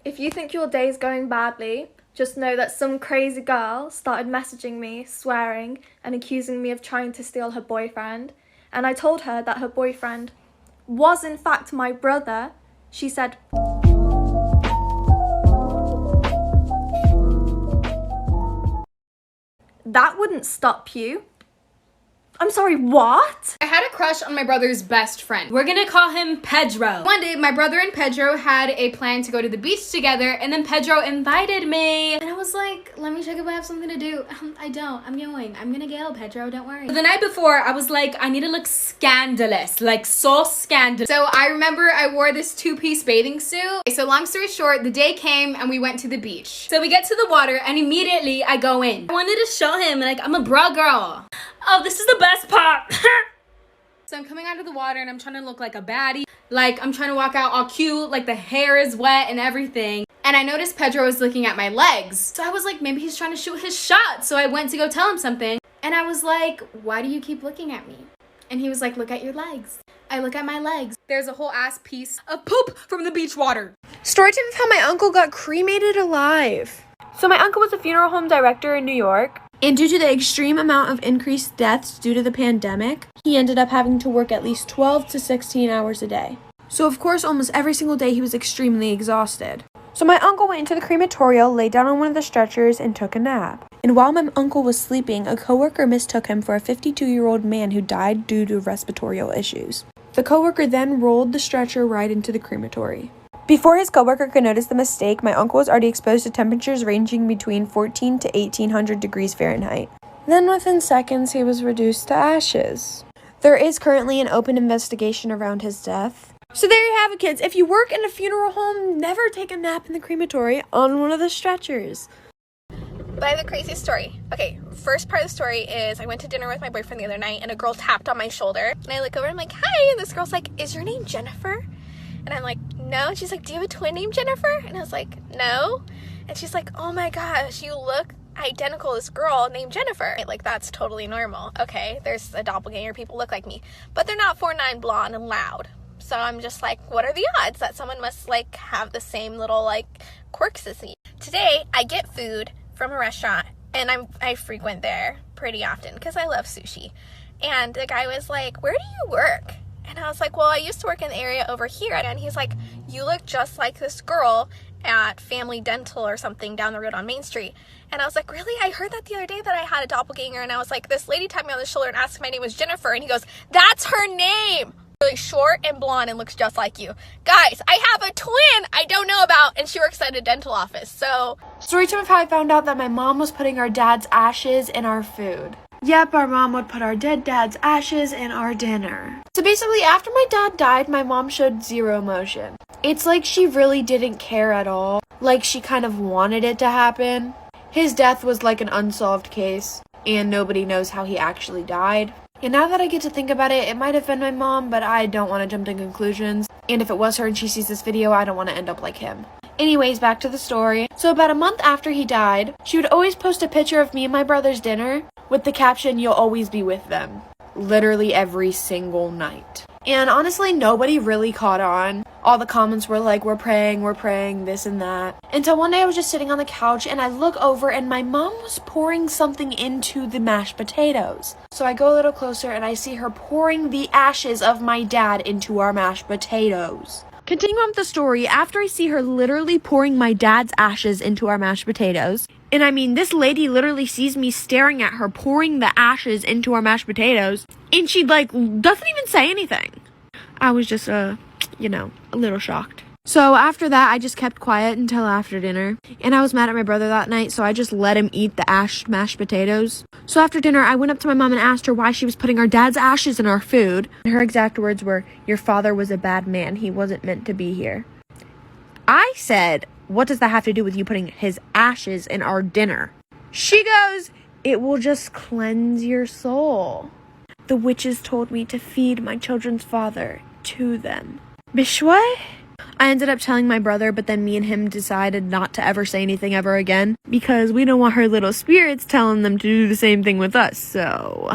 If you think your day's going badly, just know that some crazy girl started messaging me, swearing, and accusing me of trying to steal her boyfriend. And I told her that her boyfriend was in fact my brother. She said, "That wouldn't stop you." I'm sorry, what? I had a crush on my brother's best friend. We're gonna call him Pedro. One day, my brother and Pedro had a plan to go to the beach together, and then Pedro invited me. And I was like, let me check if I have something to do. I don't. I'm going. I'm gonna go, Pedro, don't worry. The night before, I was like, I need to look scandalous. Like, so scandalous. So I remember I wore this two-piece bathing suit. So long story short, the day came and we went to the beach. So we get to the water and immediately I go in. I wanted to show him, like, I'm a bra girl. Oh, this is the best part. So I'm coming out of the water and I'm trying to look like a baddie. Like, I'm trying to walk out all cute, like the hair is wet and everything. And I noticed Pedro was looking at my legs. So I was like, maybe he's trying to shoot his shot. So I went to go tell him something. And I was like, why do you keep looking at me? And he was like, look at your legs. I look at my legs. There's a whole ass piece of poop from the beach water. Storytime of how my uncle got cremated alive. So my uncle was a funeral home director in New York. And due to the extreme amount of increased deaths due to the pandemic, he ended up having to work at least 12 to 16 hours a day. So of course, almost every single day he was extremely exhausted. So my uncle went into the crematorial, laid down on one of the stretchers, and took a nap. And while my uncle was sleeping, a coworker mistook him for a 52-year-old man who died due to respiratory issues. The coworker then rolled the stretcher right into the crematory. Before his coworker could notice the mistake, my uncle was already exposed to temperatures ranging between 14 to 1800 degrees Fahrenheit. Then within seconds, he was reduced to ashes. There is currently an open investigation around his death. So there you have it, kids. If you work in a funeral home, never take a nap in the crematory on one of the stretchers. But I have the craziest story. Okay, first part of the story is I went to dinner with my boyfriend the other night and a girl tapped on my shoulder. And I look over and I'm like, hi. And this girl's like, is your name Jennifer? And I'm like, no. And she's like, do you have a twin named Jennifer? And I was like, no. And she's like, oh my gosh, you look identical to this girl named Jennifer. Like, that's totally normal. Okay, there's a doppelganger, people look like me. But they're not 4'9", blonde, and loud. So I'm just like, what are the odds that someone must, like, have the same little, like, quirks as me? Today, I get food from a restaurant, and I frequent there pretty often because I love sushi. And the guy was like, where do you work? And I was like, well, I used to work in the area over here. And he's like, you look just like this girl at Family Dental or something down the road on Main Street. And I was like, really? I heard that the other day that I had a doppelganger. And I was like, this lady tapped me on the shoulder and asked if my name was Jennifer. And he goes, that's her name. Really short and blonde and looks just like you. Guys, I have a twin I don't know about, and she works at a dental office. So Storytime of how I found out that my mom was putting our dad's ashes in our food. Yep, our mom would put our dead dad's ashes in our dinner. So basically, after my dad died, my mom showed zero emotion. It's like she really didn't care at all. Like she kind of wanted it to happen. His death was like an unsolved case, and nobody knows how he actually died. And now that I get to think about it, it might have been my mom, but I don't want to jump to conclusions. And if it was her and she sees this video, I don't want to end up like him. Anyways, back to the story. So about a month after he died, she would always post a picture of me and my brother's dinner with the caption, you'll always be with them. Literally every single night. And honestly, nobody really caught on. All the comments were like, we're praying, this and that. Until one day I was just sitting on the couch and I look over and my mom was pouring something into the mashed potatoes. So I go a little closer and I see her pouring the ashes of my dad into our mashed potatoes. Continuing on with the story, after I see her literally pouring my dad's ashes into our mashed potatoes, and I mean, this lady literally sees me staring at her pouring the ashes into our mashed potatoes, and she, like, doesn't even say anything. I was just, a little shocked. So after that, I just kept quiet until after dinner, and I was mad at my brother that night, so I just let him eat the mashed potatoes. So after dinner, I went up to my mom and asked her why she was putting our dad's ashes in our food. And her exact words were, your father was a bad man. He wasn't meant to be here. I said, what does that have to do with you putting his ashes in our dinner? She goes, it will just cleanse your soul. The witches told me to feed my children's father to them. Bishwe? I ended up telling my brother, but then me and him decided not to ever say anything ever again because we don't want her little spirits telling them to do the same thing with us, so...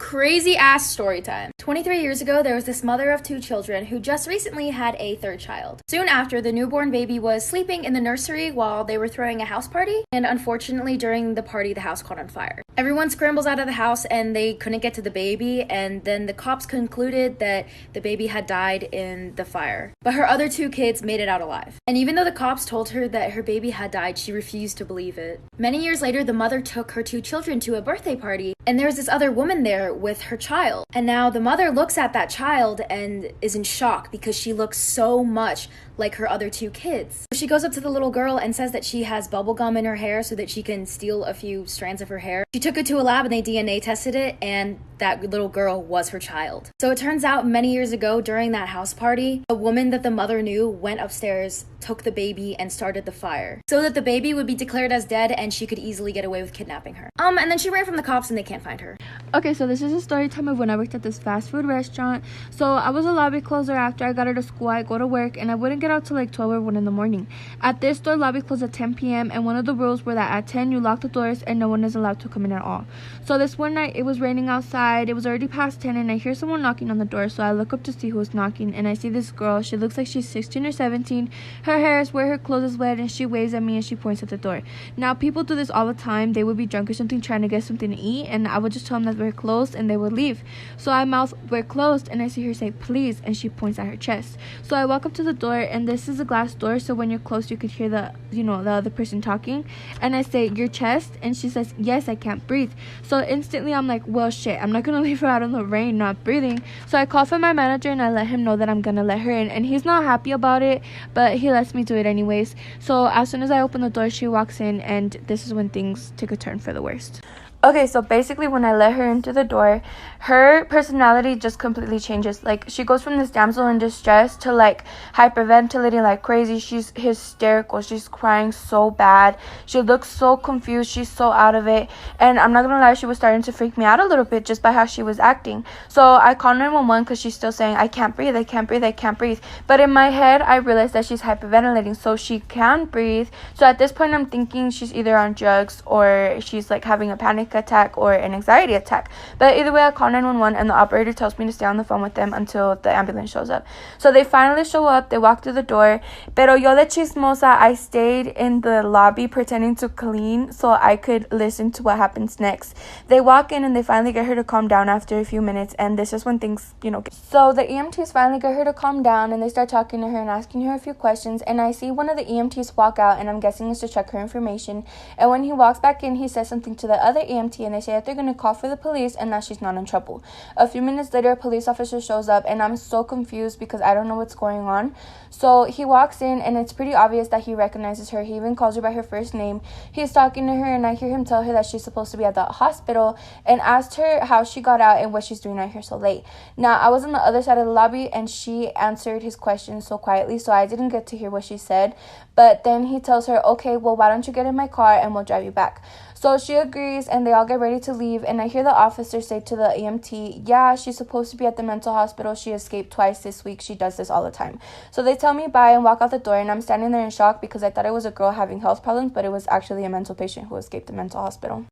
Crazy ass story time. 23 years ago, there was this mother of 2 children who just recently had a 3rd child. Soon after, the newborn baby was sleeping in the nursery while they were throwing a house party, and unfortunately, during the party, the house caught on fire. Everyone scrambles out of the house and they couldn't get to the baby, and then the cops concluded that the baby had died in the fire. But her other 2 kids made it out alive. And even though the cops told her that her baby had died, she refused to believe it. Many years later, the mother took her 2 children to a birthday party, and there was this other woman there with her child. And now the mother looks at that child and is in shock because she looks so much like her other 2 kids. She goes up to the little girl and says that she has bubble gum in her hair so that she can steal a few strands of her hair. She took it to a lab and they DNA tested it, and that little girl was her child. So it turns out many years ago during that house party, a woman that the mother knew went upstairs, took the baby, and started the fire so that the baby would be declared as dead and she could easily get away with kidnapping her. And then she ran from the cops and they can't find her. Okay, so this is a story time of when I worked at this fast food restaurant. So I was a lobby closer after I got out of school. I go to work and I wouldn't get out till like 12 or 1 in the morning. At this store, lobby closed at 10 p.m. and one of the rules were that at 10 you lock the doors and no one is allowed to come in at all. So this one night it was raining outside. It was already past 10 and I hear someone knocking on the door. So I look up to see who was knocking and I see this girl. She looks like she's 16 or 17. Her hair is where her clothes is wet and she waves at me and she points at the door. Now people do this all the time. They would be drunk or something trying to get something to eat, and I would just tell them that we're closed and they would leave. So I mouth we're closed and I see her say please and she points at her chest. So I walk up to the door and this is a glass door, so when you're close you could hear the other person talking, and I say your chest and she says yes, I can't breathe. So instantly I'm like, well shit, I'm not gonna leave her out in the rain not breathing. So I call for my manager and I let him know that I'm gonna let her in, and he's not happy about it but he lets me do it anyways. So as soon as I open the door she walks in, and this is when things took a turn for the worst. Okay, so basically when I let her into the door, her personality just completely changes. Like, she goes from this damsel in distress to like hyperventilating like crazy. She's hysterical. She's crying so bad. She looks so confused. She's so out of it. And I'm not gonna lie, she was starting to freak me out a little bit just by how she was acting. So I called 911 because she's still saying, I can't breathe, I can't breathe, I can't breathe. But in my head, I realized that she's hyperventilating, so she can breathe. So at this point, I'm thinking she's either on drugs or she's like having a panic attack or an anxiety attack. But either way, I call 911 and the operator tells me to stay on the phone with them until the ambulance shows up. So they finally show up. They walk through the door. Pero yo de chismosa, I stayed in the lobby pretending to clean so I could listen to what happens next. They walk in and they finally get her to calm down after a few minutes, and this is when things, So the EMTs finally get her to calm down and they start talking to her and asking her a few questions, and I see one of the EMTs walk out, and I'm guessing it's to check her information. And when he walks back in, he says something to the other EMT and they say that they're going to call for the police and that she's not in trouble. A few minutes later, a police officer shows up and I'm so confused because I don't know what's going on. So he walks in and it's pretty obvious that he recognizes her. He even calls her by her first name. He's talking to her and I hear him tell her that she's supposed to be at the hospital and asked her how she got out and what she's doing out here so late. Now, I was on the other side of the lobby and she answered his questions so quietly, so I didn't get to hear what she said. But then he tells her, okay, well, why don't you get in my car and we'll drive you back. So she agrees and they all get ready to leave, and I hear the officer say to the EMT, yeah, she's supposed to be at the mental hospital. She escaped twice this week. She does this all the time. So they tell me bye and walk out the door, and I'm standing there in shock because I thought it was a girl having health problems, but it was actually a mental patient who escaped the mental hospital.